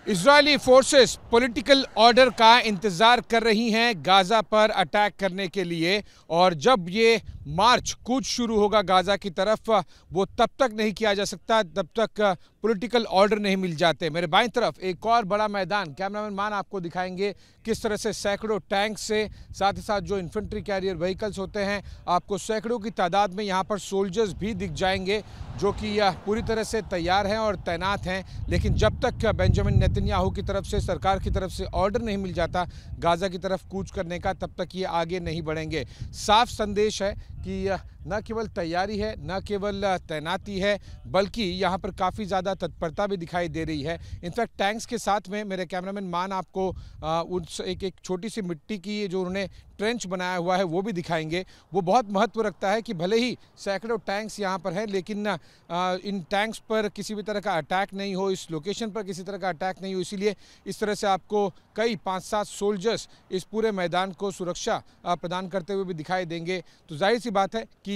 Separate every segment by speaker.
Speaker 1: Israeli forces political order का इंतजार कर रही हैं गाजा पर अटैक करने के लिए, और जब ये मार्च कूच शुरू होगा गाजा की तरफ, वो तब तक नहीं किया जा सकता तब तक पॉलिटिकल ऑर्डर नहीं मिल जाते। मेरे बाईं तरफ एक और बड़ा मैदान, कैमरामैन मान आपको दिखाएंगे किस तरह से सैकड़ों टैंक से साथ ही साथ जो इन्फेंट्री कैरियर व्हीकल्स होते हैं, आपको सैकड़ों की तादाद में यहाँ पर सोल्जर्स भी दिख जाएंगे जो कि पूरी तरह से तैयार हैं और तैनात हैं। लेकिन जब तक बेंजामिन नेतन्याहू की तरफ से, सरकार की तरफ से ऑर्डर नहीं मिल जाता गाजा की तरफ कूच करने का, तब तक ये आगे नहीं बढ़ेंगे। साफ संदेश है कि न केवल तैयारी है, न केवल तैनाती है, बल्कि यहाँ पर काफ़ी ज़्यादा तत्परता भी दिखाई दे रही है। इनफैक्ट टैंक्स के साथ में मेरे कैमरामैन मान आपको उस एक छोटी सी मिट्टी की जो उन्होंने ट्रेंच बनाया हुआ है वो भी दिखाएंगे। वो बहुत महत्व रखता है कि भले ही सैकड़ों टैंक्स यहाँ पर हैं, लेकिन इन टैंक्स पर किसी भी तरह का अटैक नहीं हो, इस लोकेशन पर किसी तरह का अटैक नहीं हो, इसीलिए इस तरह से आपको कई 5-7 सोल्जर्स इस पूरे मैदान को सुरक्षा प्रदान करते हुए भी दिखाई देंगे। तो जाहिर सी बात है कि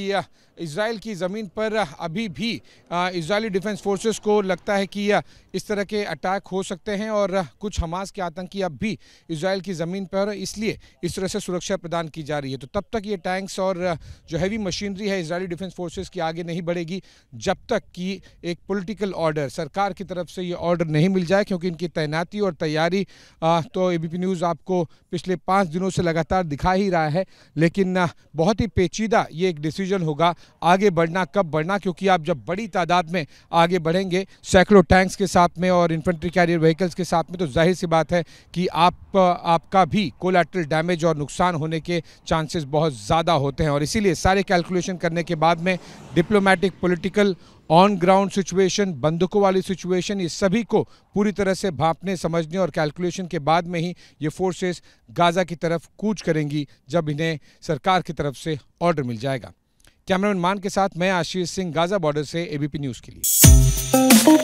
Speaker 1: इजराइल की ज़मीन पर अभी भी इजरायली डिफेंस फोर्सेस को लगता है कि इस तरह के अटैक हो सकते हैं और कुछ हमास के आतंकी अब भी इजराइल की ज़मीन पर, इसलिए इस तरह से सुरक्षा प्रदान की जा रही है। तो तब तक ये टैंक्स और जो हैवी मशीनरी है इजरायली डिफेंस फोर्सेस की आगे नहीं बढ़ेगी जब तक कि एक पॉलिटिकल ऑर्डर, सरकार की तरफ से ये ऑर्डर नहीं मिल जाए, क्योंकि इनकी तैनाती और तैयारी तो एबीपी न्यूज़ आपको पिछले 5 दिनों से लगातार दिखा ही रहा है। लेकिन बहुत ही पेचीदा ये एक डिसीजन होगा आगे बढ़ना, कब बढ़ना, क्योंकि आप जब बड़ी तादाद में आगे बढ़ेंगे सैकड़ों टैंक्स के साथ में और इन्फेंट्री कैरियर व्हीकल्स के साथ में, तो जाहिर सी बात है कि आपका भी कोलैटरल डैमेज और नुकसान होने के चांसेस बहुत ज़्यादा होते हैं। और इसीलिए सारे कैलकुलेशन करने के बाद में diplomatic, political, on ground situation, बंदूकों वाली सिचुएशन, ये सभी को पूरी तरह से भांपने, समझने और कैलकुलेशन के बाद में ही ये फोर्सेस गाजा की तरफ कूच करेंगी जब इन्हें सरकार की तरफ से ऑर्डर मिल जाएगा। कैमरामैन मान के साथ मैं आशीष सिंह, गाजा बॉर्डर से एबीपी न्यूज़ के लिए।